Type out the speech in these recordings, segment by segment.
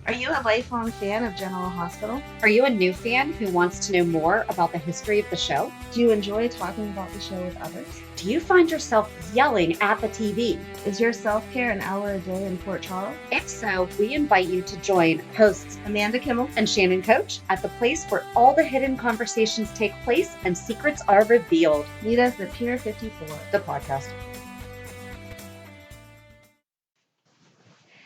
Are you a lifelong fan of General Hospital? Are you a new fan who wants to know more about the history of the show? Do you enjoy talking about the show with others? Do you find yourself yelling at the TV? Is your self-care an hour a day in Port Charles? If so, we invite you to join hosts Amanda Kimmel and Shannon Coach at the place where all the hidden conversations take place and secrets are revealed. Meet us at Pier 54, the podcast.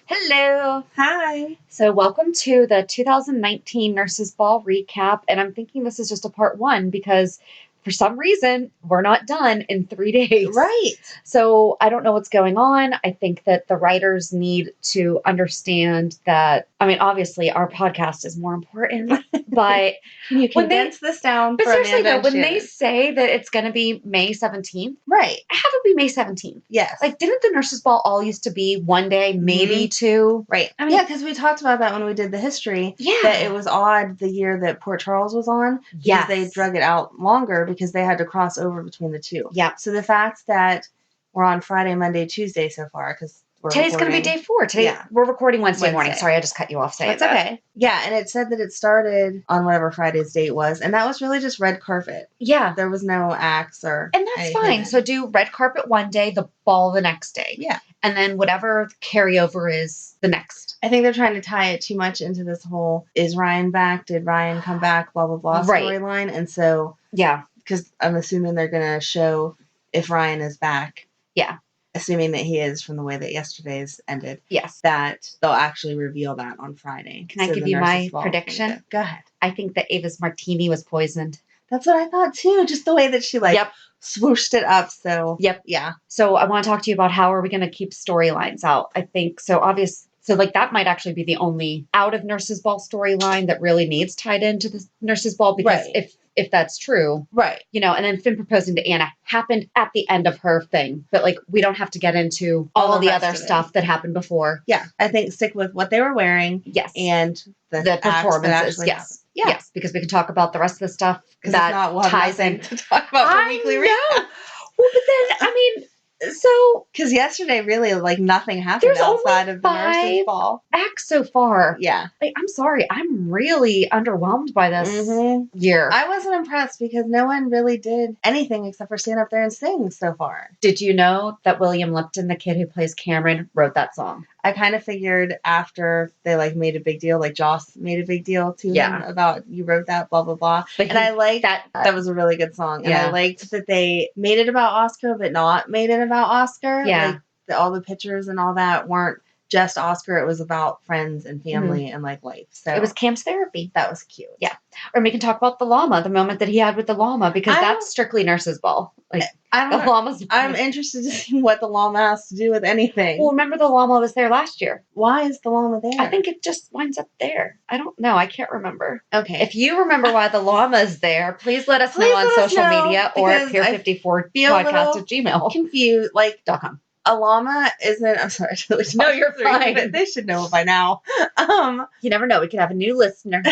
Hello. Hi. So welcome to the 2019 Nurses Ball recap. And I'm thinking this is just a part one because for some reason we're not done in 3 days. Right. So I don't know what's going on. I think that the writers need to understand that, I mean, obviously our podcast is more important, but Can you condense this down but for seriously Amanda though, and when Shannon? they say that it's going to be May 17th, Right. have it be May 17th. Yes. Like, didn't the Nurses Ball all used to be one day, maybe two? Right. I mean, yeah, because we talked about that when we did the history. Yeah. That it was odd the year that Port Charles was on. Because Yes. they drug it out longer because they had to cross over between the two. Yeah. So the fact that we're on Friday, Monday, Tuesday so far, because Today's going to be day 4. Today we're recording Wednesday morning. Sorry, I just cut you off saying That's okay. Yeah, and it said that it started on whatever Friday's date was, and that was really just red carpet. Yeah. There was no acts or And that's fine. So do red carpet one day, the ball the next day. Yeah. And then whatever carryover is the next. I think they're trying to tie it too much into this whole, is Ryan back? Did Ryan come back? Blah, blah, blah Right. storyline. And so, Yeah. because I'm assuming they're going to show if Ryan is back. Yeah. Assuming that he is from the way that yesterday's ended. Yes. That they'll actually reveal that on Friday. Can I give you my prediction? Go ahead. I think that Ava's martini was poisoned. That's what I thought too. Just the way that she swooshed it up. So Yep. Yeah. So I want to talk to you about how are we going to keep storylines out. I think so obvious. So like that might actually be the only out of Nurses Ball storyline that really needs tied into the Nurses Ball because if that's true, right, you know, and then Finn proposing to Anna happened at the end of her thing, but like we don't have to get into all of the other stuff that happened before. Yeah, I think stick with what they were wearing. Yes, and the performances. Yes, yeah. Yes, because we can talk about the rest of the stuff that we'll ties in to talk about the weekly recap. Well, but then I mean. So, because yesterday really like nothing happened outside of the Nurses Ball acts so far. Yeah, like, I'm sorry, I'm really underwhelmed by this year. I wasn't impressed because no one really did anything except for stand up there and sing so far. Did you know that William Lipton, the kid who plays Cameron, wrote that song? I kind of figured after they like made a big deal, like Joss made a big deal to him about you wrote that, blah blah blah. But I liked that was a really good song, and I liked that they made it about Oscar, but not made it about Oscar. Yeah, like all the pictures and all that weren't just Oscar. It was about friends and family and like life. So it was Cam's therapy. That was cute. Yeah, or we can talk about the llama, the moment that he had with the llama, because that's strictly Nurses Ball. Like I'm interested to see what the llama has to do with anything. Well, remember the llama was there last year. Why is the llama there? I think it just winds up there. I don't know. I can't remember. Okay. If you remember why the llama is there, please let us know on social media or at Pier54 podcast at gmail. Confused, .com. A llama isn't. I'm sorry. No, you're fine. But they should know it by now. You never know. We could have a new listener.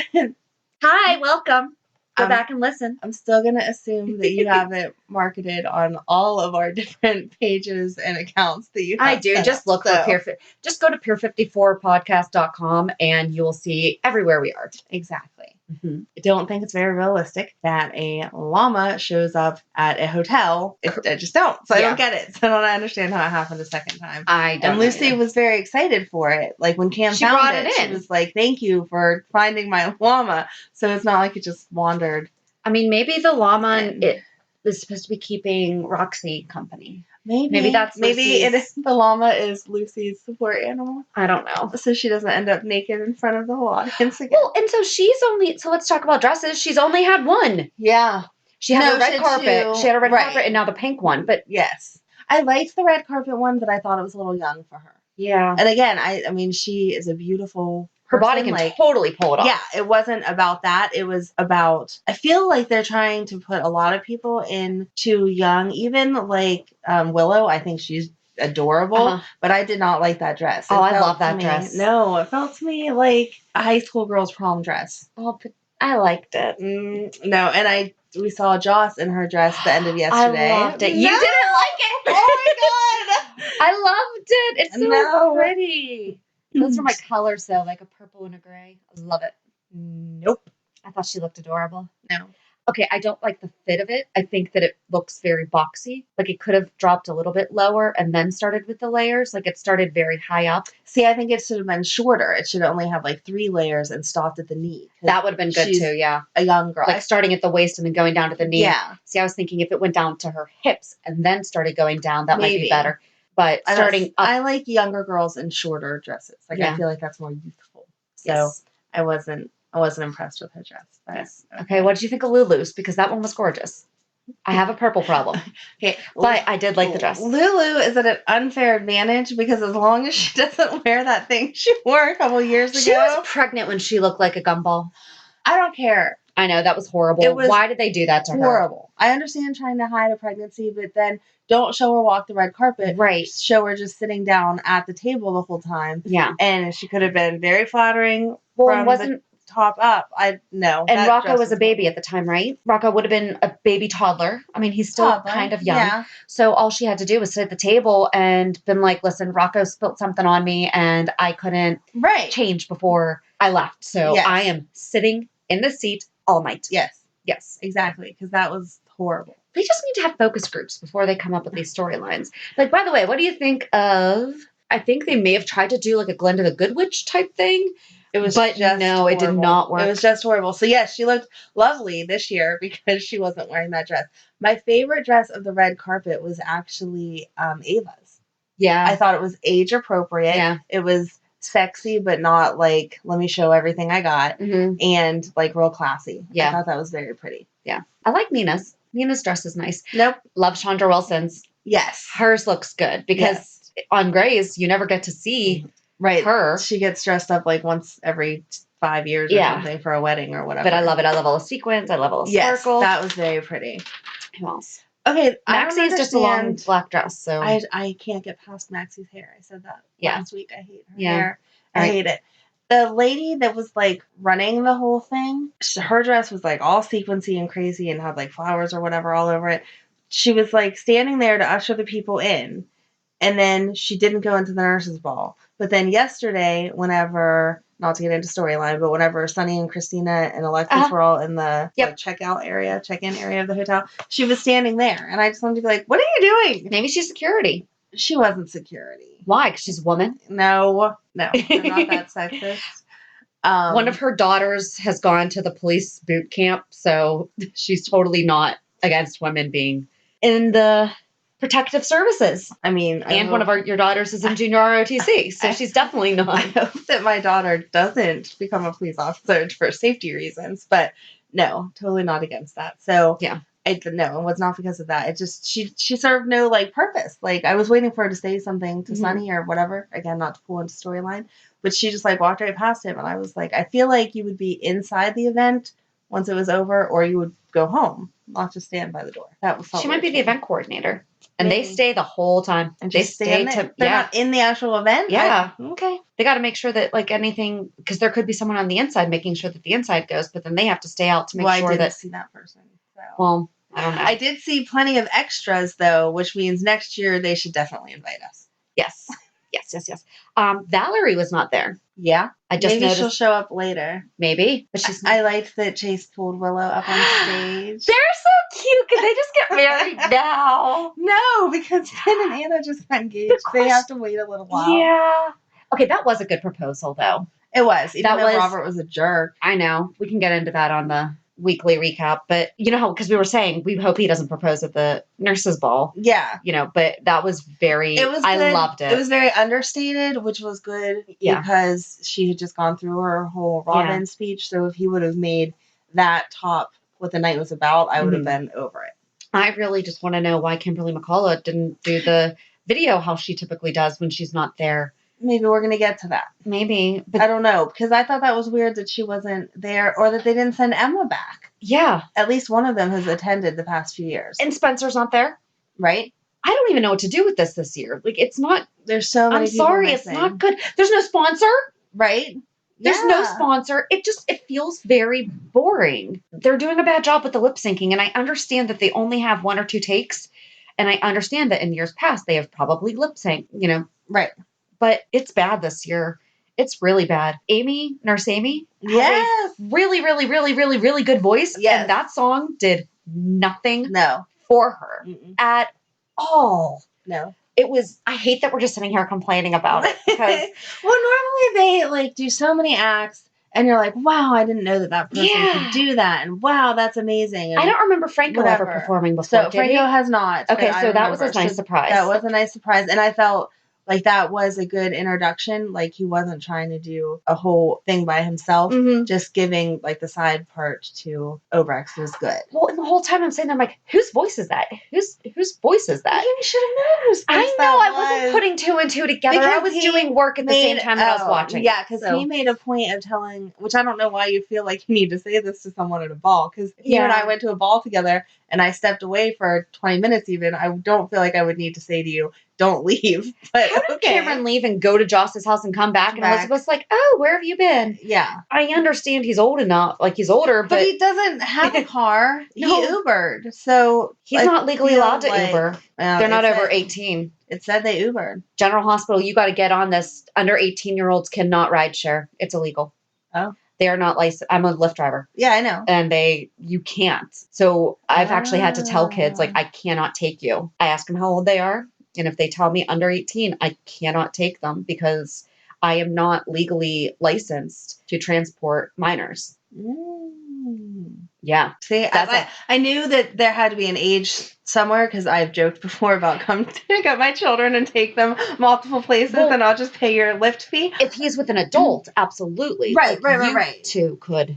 Hi, welcome. Go back and listen. I'm still going to assume that you have it marketed on all of our different pages and accounts that you have. I do. Just look for just go to pier54podcast.com and you will see everywhere we are. Exactly. Mm-hmm. I don't think it's very realistic that a llama shows up at a hotel. I just don't. So I don't get it. So I don't understand how it happened a second time. I don't. And Lucy was very excited for it. Like when Cam found it, she was like, "Thank you for finding my llama." So it's not like it just wandered. I mean, maybe the llama it is supposed to be keeping Roxy company. Maybe that's the llama is Lucy's support animal. I don't know. So she doesn't end up naked in front of the whole audience again. Well, and so let's talk about dresses. She's only had one. Yeah. She had a red carpet. She had a red carpet and now the pink one. But yes. I liked the red carpet one, but I thought it was a little young for her. Yeah. And again, I mean, she is a beautiful her body can totally pull it off. Yeah, it wasn't about that. It was about, I feel like they're trying to put a lot of people in too young. Even like Willow, I think she's adorable, but I did not like that dress. I love that dress. No, it felt to me like a high school girl's prom dress. Oh, but I liked it. No, and we saw Joss in her dress at the end of yesterday. I loved it. You didn't like it? Oh my god! I loved it. It's so pretty. Those are my colors, though, like a purple and a gray. I love it. Nope. I thought she looked adorable. No. Okay, I don't like the fit of it. I think that it looks very boxy. Like it could have dropped a little bit lower and then started with the layers. Like it started very high up. See, I think it should have been shorter. It should only have like 3 layers and stopped at the knee. That would have been good too, yeah. A young girl. Like starting at the waist and then going down to the knee. Yeah. See, I was thinking if it went down to her hips and then started going down, that might be better. But starting up. I like younger girls in shorter dresses. Like I feel like that's more youthful. So I wasn't impressed with her dress. But, okay, what did you think of Lulu's? Because that one was gorgeous. I have a purple problem. Okay, but I did like the dress. Lulu is at an unfair advantage because as long as she doesn't wear that thing she wore a couple years ago. She was pregnant when she looked like a gumball. I don't care. I know, that was horrible. Why did they do that to her? Horrible. I understand trying to hide a pregnancy, but then don't show her walk the red carpet. Right. Show her just sitting down at the table the whole time. Yeah. And she could have been very flattering wasn't the top up. No. And Rocco was a baby at the time, right? Rocco would have been a baby toddler. I mean, he's still kind of young. Yeah. So all she had to do was sit at the table and been like, listen, Rocco spilled something on me and I couldn't change before I left. So I am sitting in the seat all night. Yes. Yes. Exactly. Because that was horrible. They just need to have focus groups before they come up with these storylines. Like, by the way, what do you think of... I think they may have tried to do like a Glinda the Good Witch type thing. It was but just no, horrible. It did not work. It was just horrible. So yes, she looked lovely this year because she wasn't wearing that dress. My favorite dress of the red carpet was actually Ava's. Yeah. I thought it was age appropriate. Yeah. It was sexy, but not like, let me show everything I got. Mm-hmm. And like real classy. Yeah. I thought that was very pretty. Yeah. I like Nina's. Nina's dress is nice. Nope. Love Chandra Wilson's. Yes. Hers looks good because on Grey's, you never get to see her. She gets dressed up like once every 5 years or something for a wedding or whatever. But I love it. I love all the sequins. I love all the sparkle. That was very pretty. Who else? Okay, Maxie is just a long black dress. So I can't get past Maxie's hair. I said that last week. I hate her hair. I hate it. The lady that was like running the whole thing, her dress was like all sequency and crazy and had like flowers or whatever all over it. She was like standing there to usher the people in, and then she didn't go into the nurses' ball. But then yesterday, whenever, not to get into storyline, but whenever Sunny and Christina and Alexis were all in the check-in area of the hotel, she was standing there. And I just wanted to be like, what are you doing? Maybe she's security. She wasn't security. Why? Because she's a woman? No, they're not that sexist. One of her daughters has gone to the police boot camp, so she's totally not against women being in the protective services. I mean, and one of your daughters is in junior ROTC, so she's definitely not. I hope that my daughter doesn't become a police officer for safety reasons, but no, totally not against that. So yeah. No, it was not because of that. It just, she served no, like, purpose. Like, I was waiting for her to say something to Sunny or whatever. Again, not to pull into storyline. But she just, like, walked right past him. And I was like, I feel like you would be inside the event once it was over, or you would go home, not just stand by the door. That was She might be the event coordinator. And they stay the whole time. And they stay They're not in the actual event? Yeah. Okay. They got to make sure that, like, anything, because there could be someone on the inside making sure that the inside goes, but then they have to stay out to make sure that. I didn't see that person. So. Well, I don't know. I did see plenty of extras, though, which means next year they should definitely invite us. Yes. Yes. Valerie was not there. Yeah. I just Maybe noticed. She'll show up later. Maybe. But she's not. I liked that Chase pulled Willow up on stage. They're so cute. Can they just get married now? No, because Ben and Anna just got engaged. They have to wait a little while. Yeah. Okay, that was a good proposal, though. It was. Even though Robert was a jerk. I know. We can get into that on the weekly recap, but you know how, because we were saying we hope he doesn't propose at the nurses' ball. Yeah. You know, but that was very, I loved it. It was very understated, which was good because she had just gone through her whole Robin speech. So if he would have made that top what the night was about, I would have been over it. I really just want to know why Kimberly McCullough didn't do the video how she typically does when she's not there. Maybe we're going to get to that. Maybe. But I don't know, because I thought that was weird that she wasn't there or that they didn't send Emma back. Yeah. At least one of them has attended the past few years. And Spencer's not there. Right? I don't even know what to do with this year. Like, it's not. There's so many people sorry, missing. It's not good. There's no sponsor. Right? There's no sponsor. It feels very boring. They're doing a bad job with the lip syncing, and I understand that they only have 1 or 2 takes, and I understand that in years past they have probably lip synced, you know. Right. But it's bad this year. It's really bad. Nurse Amy, yes, really, really, really, really, really good voice. Yes. And that song did nothing for her at all. No. It was, I hate that we're just sitting here complaining about it. Because well, normally they like do so many acts and you're like, wow, I didn't know that person could do that. And wow, that's amazing. And I don't remember Franco ever performing before. So Franco has not. Okay, so that was a nice surprise. That was a nice surprise. And I felt like that was a good introduction. Like he wasn't trying to do a whole thing by himself. Just giving like the side part to Obrecht was good. Well, and the whole time I'm saying, I'm like, whose voice is that? Whose voice is that? You should have noticed. I know. I wasn't putting two and two together. Because I was doing work at the same time that I was watching. Yeah, because he made a point of telling, which I don't know why you feel like you need to say this to someone at a ball. Because he and I went to a ball together and I stepped away for 20 minutes even. I don't feel like I would need to say to you, don't leave. But how did Cameron leave and go to Joss's house and come back? And Elizabeth's like, oh, where have you been? Yeah. I understand he's old enough. Like, he's older, but he doesn't have a car. He Ubered. So he's not legally allowed to Uber. They're not over 18. It said they Ubered. General Hospital, you got to get on this. Under 18-year-olds cannot ride share. It's illegal. Oh. They are not licensed. I'm a Lyft driver. Yeah, I know. And you can't. So I've actually had to tell kids, like, I cannot take you. I ask them how old they are. And if they tell me under 18, I cannot take them because I am not legally licensed to transport minors. Yeah. See, I knew that there had to be an age somewhere because I've joked before about come to pick up my children and take them multiple places and I'll just pay your Lyft fee. If he's with an adult, absolutely. Right. You two could.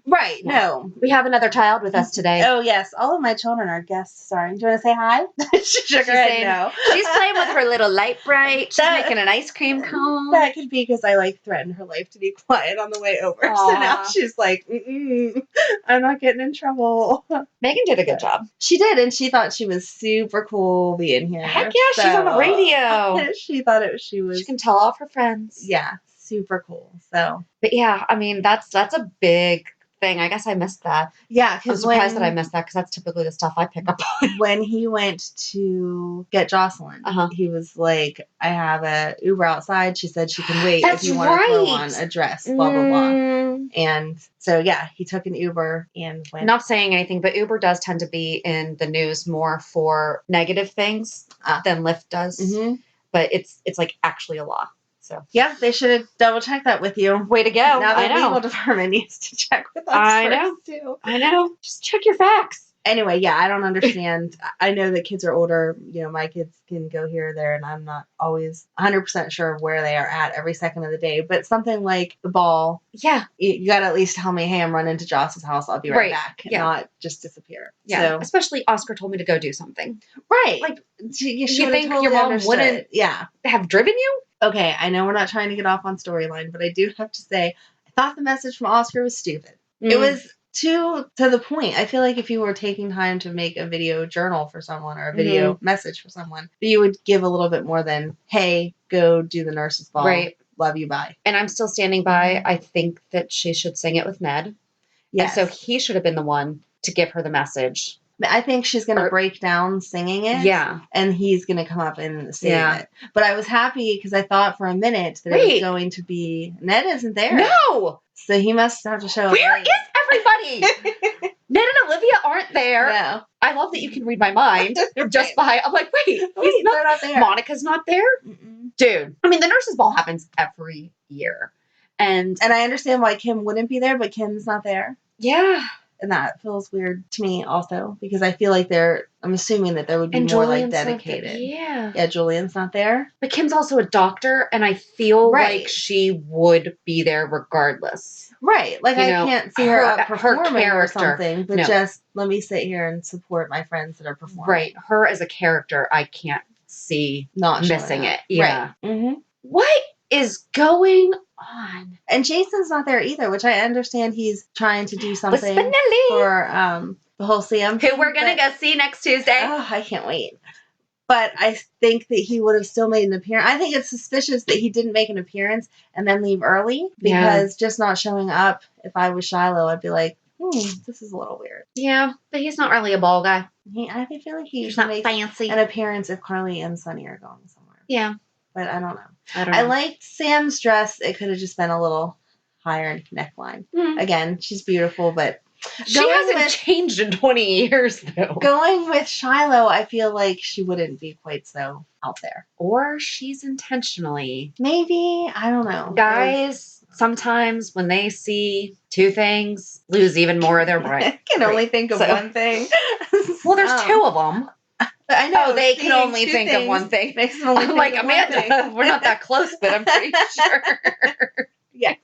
Right. Yeah. No. We have another child with us today. Oh, yes. All of my children are guests. Sorry. Do you want to say hi? She shook her head no. She's playing with her little light bright. She's making an ice cream cone. That could be because I threatened her life to be quiet on the way over. Aww. So now she's like, I'm not getting in trouble. Megan did a good job. She did. And she thought she was super cool being here. Heck yeah. She's on the radio. She thought she was. She can tell off her friends. Yeah. Super cool. So. But yeah, I mean, that's a big thing. I guess I missed that. Yeah, I'm surprised that I missed that because that's typically the stuff I pick up on. When he went to get Jocelyn, he was like, I have a Uber outside. She said she can wait if you want to throw on a dress, blah, blah, blah. And so, yeah, he took an Uber and went. Not saying anything, but Uber does tend to be in the news more for negative things than Lyft does. But it's like actually a law. So yeah, they should have double checked that with you. Way to go! Now the legal department needs to check with us first too. I know. Just check your facts. Anyway, yeah, I don't understand. I know that kids are older. You know, my kids can go here or there, and I'm not always 100% sure of where they are at every second of the day. But something like the ball, yeah, you got to at least tell me, hey, I'm running to Joss's house. I'll be right back. Yeah. Not just disappear. Yeah, so, especially Oscar told me to go do something. Right. Like, you think totally your mom understood. wouldn't have driven you? Okay, I know we're not trying to get off on storyline, but I do have to say, I thought the message from Oscar was stupid. It was to the point. I feel like if you were taking time to make a video journal for someone or a video message for someone, you would give a little bit more than, hey, go do the nurse's ball. Right. Love you, bye. And I'm still standing by. I think that she should sing it with Ned. Yes. And so he should have been the one to give her the message. I think she's going to break down singing it. Yeah. And he's going to come up and sing it. But I was happy because I thought for a minute that it was going to be, Ned isn't there. No. So he must have to show up. Where is everybody? Ned and Olivia aren't there. No. I love that you can read my mind just by, I'm like, wait, he's not there. Monica's not there? Dude. I mean, the nurse's ball happens every year. And I understand why Kim wouldn't be there, but Kim's not there. Yeah. And that feels weird to me also because I feel like I'm assuming that there would be more like dedicated. Yeah, Julian's not there. But Kim's also a doctor and I feel like she would be there regardless. Right. Like I can't see her up performing or something, but just let me sit here and support my friends that are performing. Right. Her as a character, I can't see not missing it. Yeah. Right. Mm-hmm. What is going on? And Jason's not there either, which I understand he's trying to do something for the whole CM. Who we're going to go see next Tuesday. Oh, I can't wait. But I think that he would have still made an appearance. I think it's suspicious that he didn't make an appearance and then leave early because just not showing up, if I was Shiloh, I'd be like, this is a little weird. Yeah, but he's not really a ball guy. I feel like he's not fancy. An appearance if Carly and Sonny are going somewhere. Yeah. but I don't know. I liked Sam's dress. It could have just been a little higher neckline. Again, she's beautiful, but she hasn't changed in 20 years, though. Going with Shiloh, I feel like she wouldn't be quite so out there. Or she's intentionally. Maybe. I don't know. Guys, sometimes when they see two things, lose even more of their brain. I can only think of one thing. Well, there's two of them. I know. They can only think of one thing. I'm like, Amanda, we're not that close, but I'm pretty sure. Yes.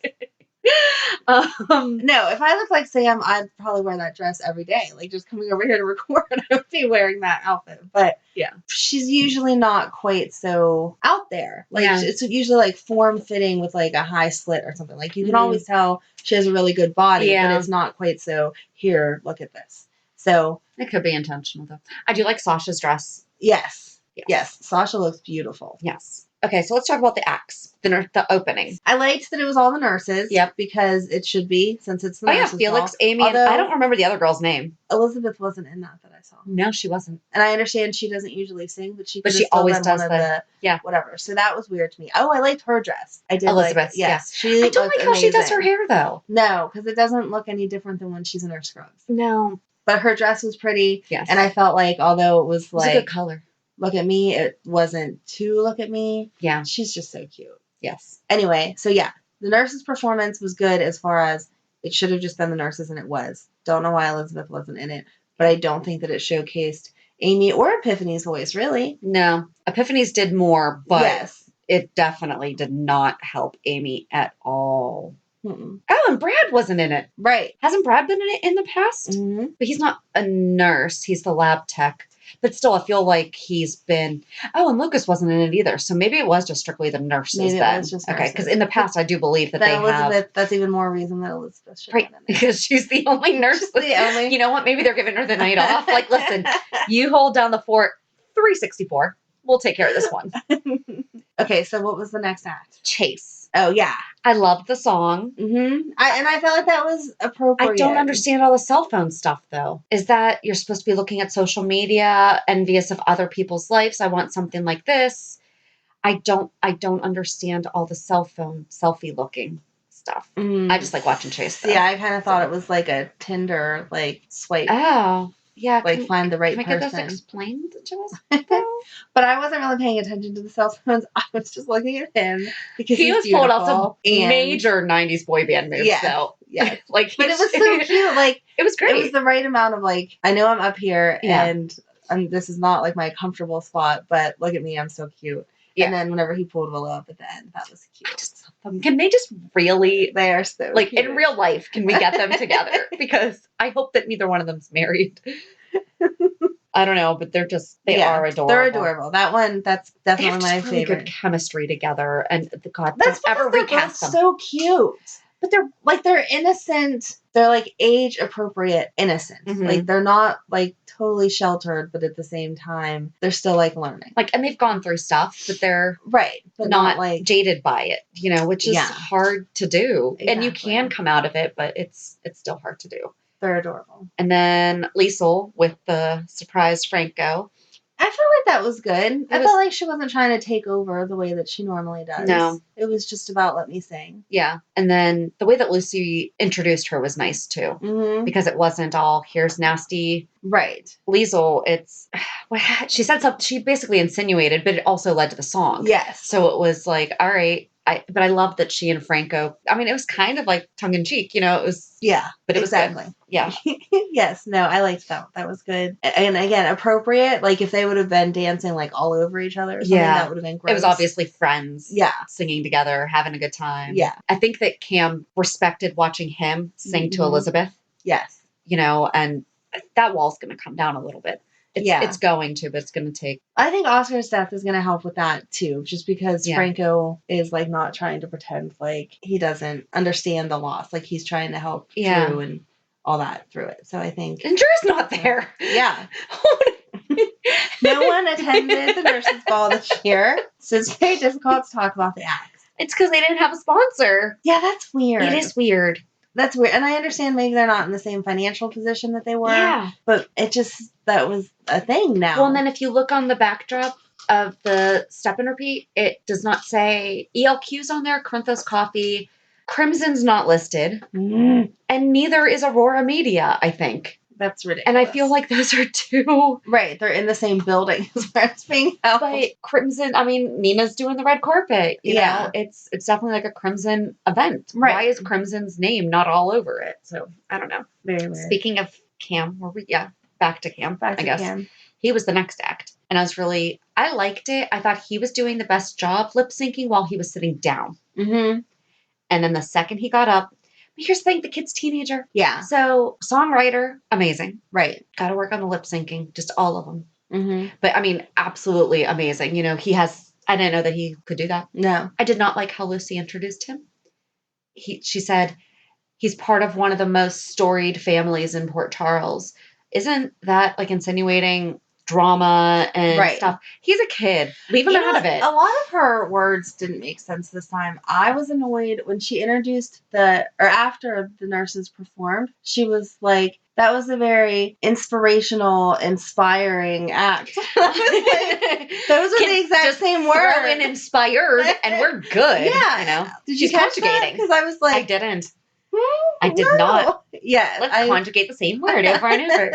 No, if I looked like Sam, I'd probably wear that dress every day. Like just coming over here to record, I would be wearing that outfit. But yeah, she's usually not quite so out there. Like it's usually like form fitting with like a high slit or something. Like you can always tell she has a really good body, but it's not quite so. Here, look at this. So it could be intentional though. I do like Sasha's dress. Yes. Sasha looks beautiful. Yes. Okay, so let's talk about the acts, the opening. I liked that it was all the nurses. Yep. Because it should be, since it's the nurses' Felix, ball. Amy, and I don't remember the other girl's name. Elizabeth wasn't in that I saw. No, she wasn't. And I understand she doesn't usually sing, but she always does whatever. So that was weird to me. Oh, I liked her dress. I did. Elizabeth, yes. I don't like how she does her hair, though. No, because it doesn't look any different than when she's in her scrubs. No. But her dress was pretty. Yes. And I felt like, although it was like... It was a good color. Look at me. It wasn't too look at me. Yeah. She's just so cute. Yes. Anyway, so yeah, the nurses' performance was good as far as it should have just been the nurses, and it was. Don't know why Elizabeth wasn't in it, but I don't think that it showcased Amy or Epiphany's voice, really. No. Epiphany's did more, but it definitely did not help Amy at all. Mm-mm. Oh, and Brad wasn't in it. Right. Hasn't Brad been in it in the past? Mm-hmm. But he's not a nurse. He's the lab tech. But still, I feel like he's been... Oh, and Lucas wasn't in it either. So maybe it was just strictly the nurses then. Maybe it was just nurses. Okay, because in the past, I do believe that Elizabeth, that's even more reason that Elizabeth should have been in it. Because she's the only nurse. You know what? Maybe they're giving her the night off. Like, listen, you hold down the fort 364. We'll take care of this one. Okay, so what was the next act? Chase. Oh, yeah. I loved the song. Mm-hmm. I felt like that was appropriate. I don't understand all the cell phone stuff, though. Is that you're supposed to be looking at social media, envious of other people's lives? I want something like this. I don't understand all the cell phone selfie looking stuff. I just like watching Chase, though. Yeah, I kind of thought it was like a Tinder, like, swipe. Oh. Yeah, like find the right person. Can I get this explained to us? But I wasn't really paying attention to the cell phones. I was just looking at him because he was pulling off some major '90s boy band moves. So yeah, like, but it was so cute. Like it was great. It was the right amount of like, I know I'm up here and this is not like my comfortable spot, but look at me, I'm so cute. Yeah. And then whenever he pulled Willow up at the end, that was cute. I just love them. Can they just really? They are so like cute. In real life. Can we get them together? Because I hope that neither one of them's married. I don't know, but they are adorable. They're adorable. That one, that's definitely my really favorite. Good chemistry together, and God, that's don't ever recast them. So cute, but they're innocent. They're like age appropriate innocent. Mm-hmm. Like they're not like totally sheltered, but at the same time, they're still like learning. Like, and they've gone through stuff, but they're right, but not like jaded by it. You know, which is hard to do, and you can come out of it, but it's still hard to do. They're adorable. And then Liesl with the surprise Franco. I felt like that was good. I felt like she wasn't trying to take over the way that she normally does. No. It was just about let me sing. Yeah. And then the way that Lucy introduced her was nice too. Mm-hmm. Because it wasn't all, here's nasty. Right. Liesl, she said something, she basically insinuated, but it also led to the song. Yes. So it was like, all right. But I love that she and Franco, I mean, it was kind of like tongue in cheek, you know, it was. Yeah. But it exactly. was good. Yeah. Yes. No, I liked that. That was good. And again, appropriate. Like if they would have been dancing like all over each other or something, that would have been great. It was obviously friends. Yeah. Singing together, having a good time. Yeah. I think that Cam respected watching him sing to Elizabeth. Yes. You know, and that wall's going to come down a little bit. It's going to, but it's going to take. I think Oscar's death is going to help with that too, just because Franco is like not trying to pretend like he doesn't understand the loss. Like he's trying to help Drew and all that through it. So I think. And Drew's not there. Yeah. No one attended the nurses' ball this year, so it's very difficult to talk about the acts. It's because they didn't have a sponsor. Yeah, that's weird. It is weird. That's weird. And I understand maybe they're not in the same financial position that they were. Yeah. But that was a thing now. Well, and then if you look on the backdrop, of the Step and Repeat, it does not say ELQ's on there, Corinthos Coffee. Crimson's not listed. And neither is Aurora Media, I think. That's ridiculous. And I feel like those are two. Right. They're in the same building as where it's being held. But Crimson, I mean, Nina's doing the red carpet. You know, it's definitely like a Crimson event. Right. Why is Crimson's name not all over it? So I don't know. Very weird. Speaking of Cam, back to Cam, I guess. Cam. He was the next act. And I liked it. I thought he was doing the best job lip syncing while he was sitting down. Mm-hmm. And then the second he got up, but here's the thing, the kid's teenager. Yeah. So songwriter, amazing. Right. Got to work on the lip syncing, just all of them. Mm-hmm. But I mean, absolutely amazing. You know, I didn't know that he could do that. No. I did not like how Lucy introduced him. She said, he's part of one of the most storied families in Port Charles. Isn't that like insinuating drama and stuff? He's a kid. Leave him out of it. A lot of her words didn't make sense this time. I was annoyed when she introduced after the nurses performed, she was like, that was a very inspirational, inspiring act. Those are the exact same words. Throw in inspired and we're good. Yeah. You know? Did you catch that? Because I was like... I didn't. I did not. Yeah. Let's conjugate the same word over and over.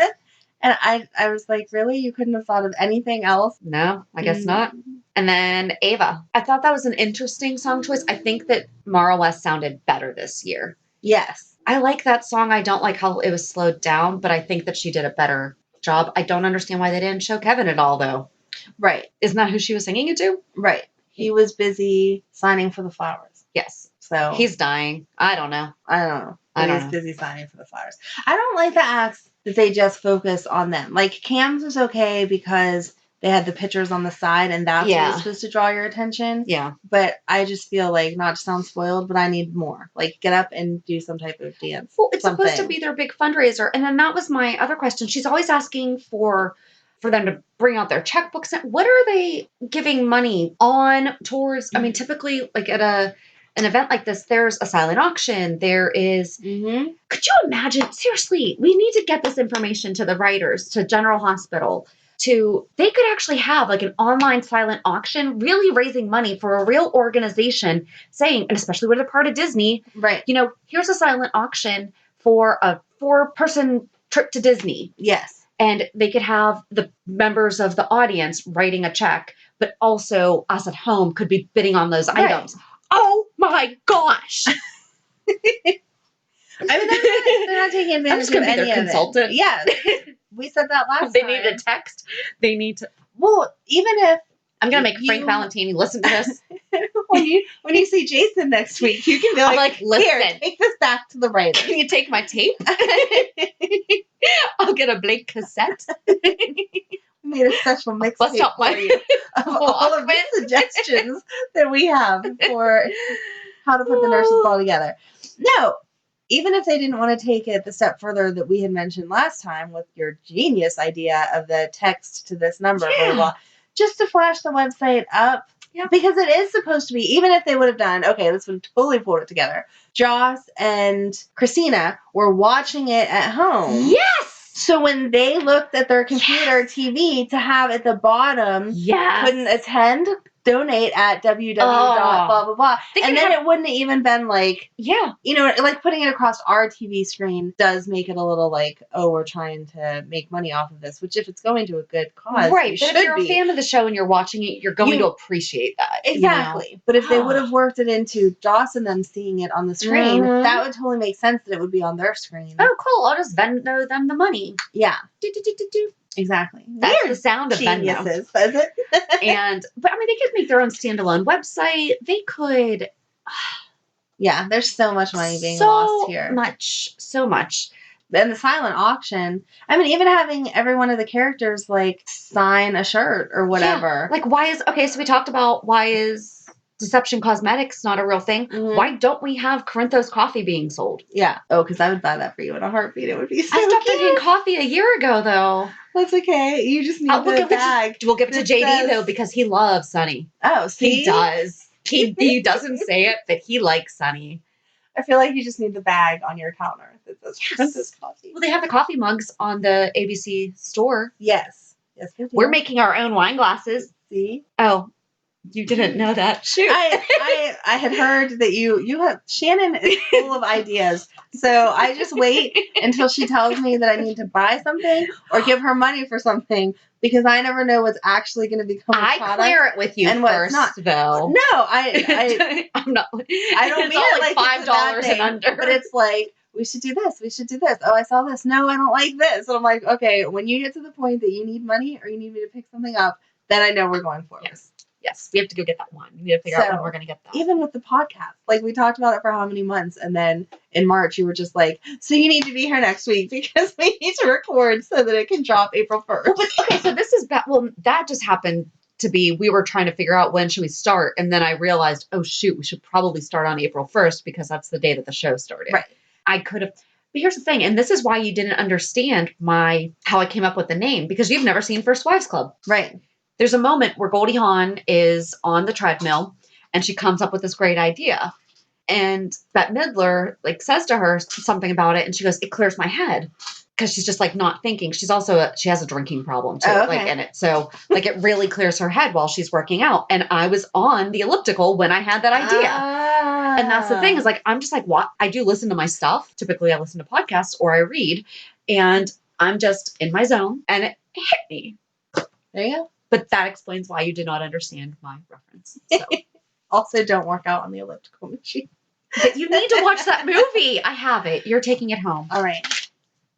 And I was like, really? You couldn't have thought of anything else? No, I guess not. And then Ava. I thought that was an interesting song choice. I think that Mara West sounded better this year. Yes. I like that song. I don't like how it was slowed down, but I think that she did a better job. I don't understand why they didn't show Kevin at all, though. Right. Isn't that who she was singing it to? Right. He was busy signing for the flowers. Yes. So he's dying. I don't know. He's busy signing for the flowers. I don't like the acts that they just focus on them. Like Cam's was okay because they had the pictures on the side and that's what was supposed to draw your attention. Yeah. But I just feel like, not to sound spoiled, but I need more. Like get up and do some type of dance. Well, it's supposed to be their big fundraiser. And then that was my other question. She's always asking for them to bring out their checkbooks. What are they giving money on towards? I mean, typically like at an event like this, there's a silent auction. There is, Could you imagine? Seriously, we need to get this information to the writers, to General Hospital. They could actually have like an online silent auction, really raising money for a real organization saying, and especially when they're part of Disney, right? You know, here's a silent auction for a 4-person trip to Disney. Yes. And they could have the members of the audience writing a check, but also us at home could be bidding on those items. Oh my gosh. I mean, they're not taking advantage of any of consultant. It. Yeah. We said that last time. They need a text. They need to. Well, even if I'm going to make Frank Valentini listen to this. when you see Jason next week, you can be like, listen, here, take this back to the writer. Can you take my tape? I'll get a blank cassette. We made a special mix for you of all of the suggestions that we have for how to put the nurses ball together. No. Even if they didn't want to take it the step further that we had mentioned last time with your genius idea of the text to this number, blah, blah, blah, just to flash the website up, because it is supposed to be, even if they would have done, okay, this would totally pull it together. Joss and Christina were watching it at home. Yes! So when they looked at their computer TV to have at the bottom, couldn't attend, donate at www. Blah, blah, blah. And then it wouldn't have even been like, you know, like putting it across our TV screen does make it a little like, oh, we're trying to make money off of this, which if it's going to a good cause, right. But if you're a fan of the show and you're watching it, you're going to appreciate that. Exactly. You know? But if they would have worked it into Joss and them seeing it on the screen, that would totally make sense that it would be on their screen. Oh, cool. I'll just Venmo them the money. Yeah. Do. Exactly. That's the sound of Venmo. Does it? But I mean, they could make their own standalone website. They could. Yeah, there's so much money being lost here. So much. And the silent auction. I mean, even having every one of the characters like sign a shirt or whatever. Yeah. Like so we talked about why is Deception Cosmetics not a real thing. Mm-hmm. Why don't we have Corinthos coffee being sold? Yeah. Oh, because I would buy that for you in a heartbeat. It would be so I stopped drinking coffee a year ago, though. That's okay. You just need the bag. We'll give it to JD, though, because he loves Sunny. Oh, see? He does. He doesn't say it, but he likes Sunny. I feel like you just need the bag on your counter that says Corinthos coffee. Well, they have the coffee mugs on the ABC store. Yes. Yes, we do. We're making our own wine glasses. See? Oh, you didn't know that. Shoot. I had heard that you have, Shannon is full of ideas. So I just wait until she tells me that I need to buy something or give her money for something, because I never know what's actually going to become a product. I clear it with you and first, not. Though. No, I'm not. I don't mean it like $5 and under. But it's like, we should do this. We should do this. Oh, I saw this. No, I don't like this. And I'm like, okay, when you get to the point that you need money or you need me to pick something up, then I know we're going forward. Yes, we have to go get that one. We need to figure out when we're going to get that. Even with the podcast, like we talked about it for how many months, and then in March you were just like, so you need to be here next week because we need to record so that it can drop April 1st. Well, okay, so this is well, that just happened to be, we were trying to figure out when should we start, and then I realized, oh shoot, we should probably start on April 1st because that's the day that the show started. Right. I could have. But here's the thing, and this is why you didn't understand how I came up with the name, because you've never seen First Wives Club. Right. There's a moment where Goldie Hawn is on the treadmill and she comes up with this great idea. And Bette Midler says to her something about it, and she goes, it clears my head. Because she's just not thinking. She's also she has a drinking problem too, in it. So it really clears her head while she's working out. And I was on the elliptical when I had that idea. And that's the thing is I'm just what? I do listen to my stuff. Typically I listen to podcasts or I read, and I'm just in my zone, and it hit me. There you go. But that explains why you did not understand my reference. So. Also, don't work out on the elliptical machine. But you need to watch that movie. I have it. You're taking it home. All right.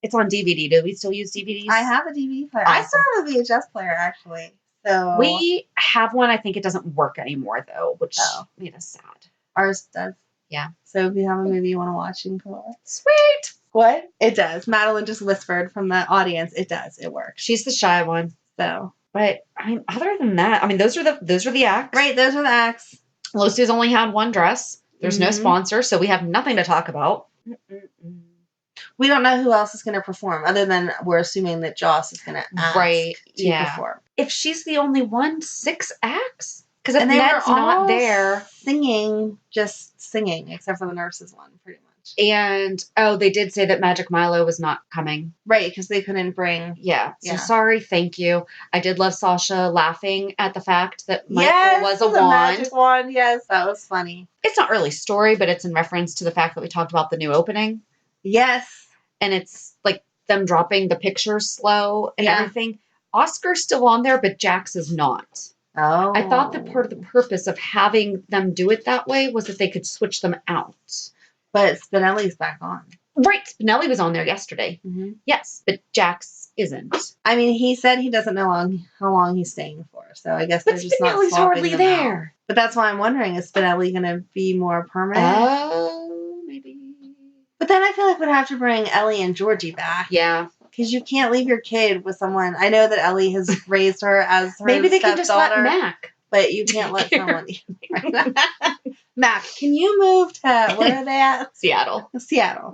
It's on DVD. Do we still use DVDs? I have a DVD player. I still have a VHS player, actually. So we have one. I think it doesn't work anymore, though, which made us sad. Ours does. Yeah. So if you have a movie you want to watch, you can call it. Sweet. What? It does. Madeline just whispered from the audience. It does. It works. She's the shy one. So. But other than that, those are the acts. Right, those are the acts. Lucy's only had one dress. There's no sponsor, so we have nothing to talk about. We don't know who else is going to perform, other than we're assuming that Joss is going to ask to perform. If she's the only one, 6 acts? Because if Ned's not there, just singing, except for the nurses one, pretty much. And they did say that Magic Milo was not coming. Right, because they couldn't bring. Yeah. So sorry, thank you. I did love Sasha laughing at the fact that Michael was a wand. Magic wand. Yes, that was funny. It's not really story, but it's in reference to the fact that we talked about the new opening. Yes. And it's them dropping the pictures slow and everything. Oscar's still on there, but Jax is not. Oh. I thought that part of the purpose of having them do it that way was that they could switch them out. But Spinelli's back on. Right. Spinelli was on there yesterday. Mm-hmm. Yes, but Jax isn't. He said he doesn't know how long he's staying for. So I guess they're just Spinelli's not swapping hardly there. Out. But that's why I'm wondering, is Spinelli going to be more permanent? Oh, maybe. But then I feel like we'd have to bring Ellie and Georgie back. Yeah. Because you can't leave your kid with someone. I know that Ellie has raised her as her maybe they can just let Mac. But you can't let someone. Mac, can you move to, where are they at? Seattle.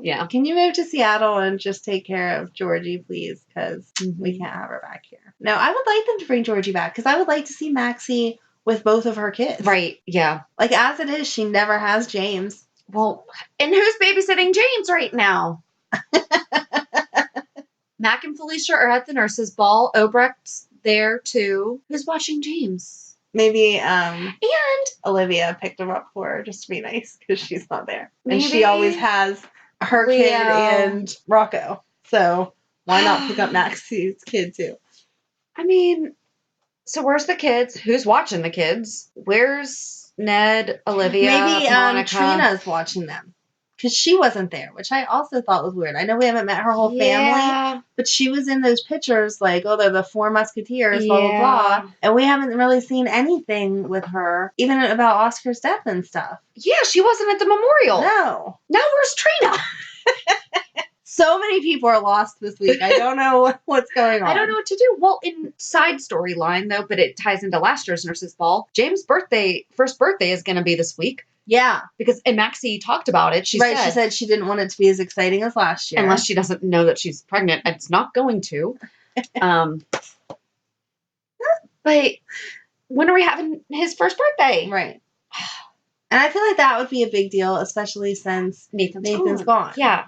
Yeah. Can you move to Seattle and just take care of Georgie, please? Because we can't have her back here. No, I would like them to bring Georgie back because I would like to see Maxie with both of her kids. Right, yeah. As it is, she never has James. Well, and who's babysitting James right now? Mac and Felicia are at the nurses' ball. Obrecht's there too. Who's watching James? Maybe and Olivia picked him up for her just to be nice because she's not there. Maybe. And she always has her kid and Rocco. So why not pick up Maxie's kid too? So where's the kids? Who's watching the kids? Where's Ned, Olivia, Maybe Monica? Trina's watching them. Because she wasn't there, which I also thought was weird. I know we haven't met her whole family, but she was in those pictures they're the 4 Musketeers, blah, blah, blah. And we haven't really seen anything with her, even about Oscar's death and stuff. Yeah, she wasn't at the memorial. No. Now where's Trina? So many people are lost this week. I don't know what's going on. I don't know what to do. Well, in side storyline, though, but it ties into last year's Nurses Ball, James' first birthday is going to be this week. Yeah. And Maxie talked about it. She said she didn't want it to be as exciting as last year. Unless she doesn't know that she's pregnant. It's not going to. But when are we having his first birthday? Right. And I feel like that would be a big deal, especially since Nathan's gone. Yeah.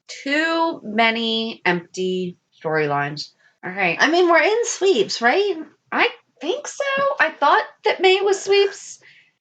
Too many empty storylines. All right. We're in sweeps, right? think so. I thought that May was sweeps.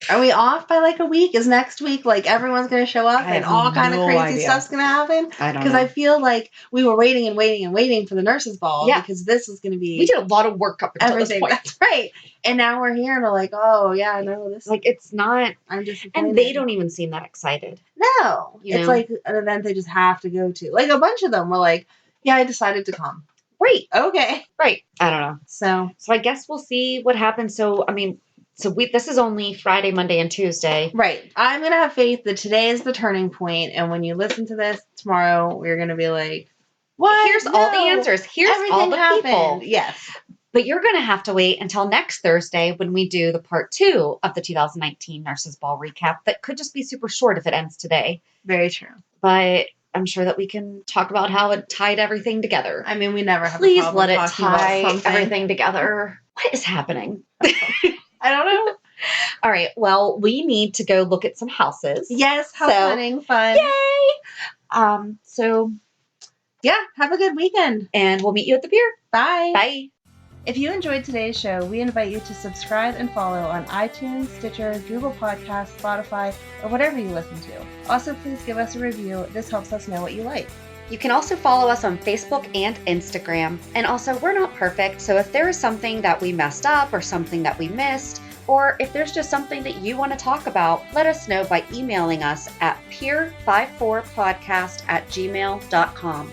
Are we off by like a week? Is next week like everyone's going to show up and all kind of crazy stuff's going to happen? I don't know. Because I feel like we were waiting and waiting and waiting for the nurses' ball because this was going to be. We did a lot of work up until this point. That's right. And now we're here and we're like, oh yeah, no, this like it's not. I'm just. And they don't even seem that excited. No, it's like an event they just have to go to. Like a bunch of them were like, yeah, I decided to come. Right. Okay. Right. I don't know. So I guess we'll see what happens. So I mean. So this is only Friday, Monday, and Tuesday. Right. I'm going to have faith that today is the turning point, and when you listen to this tomorrow, we're going to be like, what? Here's all the answers. Here's everything all the people. Yes. But you're going to have to wait until next Thursday when we do the part 2 of the 2019 Nurses Ball recap. That could just be super short if it ends today. Very true. But I'm sure that we can talk about how it tied everything together. I mean, we never have Please a problem let it talking tie about something. everything together. What is happening? I don't know. All right. Well, we need to go look at some houses. Yes, house hunting, fun. Yay! So yeah, have a good weekend. And we'll meet you at the pier. Bye. Bye. If you enjoyed today's show, we invite you to subscribe and follow on iTunes, Stitcher, Google Podcasts, Spotify, or whatever you listen to. Also, please give us a review. This helps us know what you like. You can also follow us on Facebook and Instagram. And also, we're not perfect, so if there is something that we messed up or something that we missed, or if there's just something that you want to talk about, let us know by emailing us at pier54podcast@gmail.com.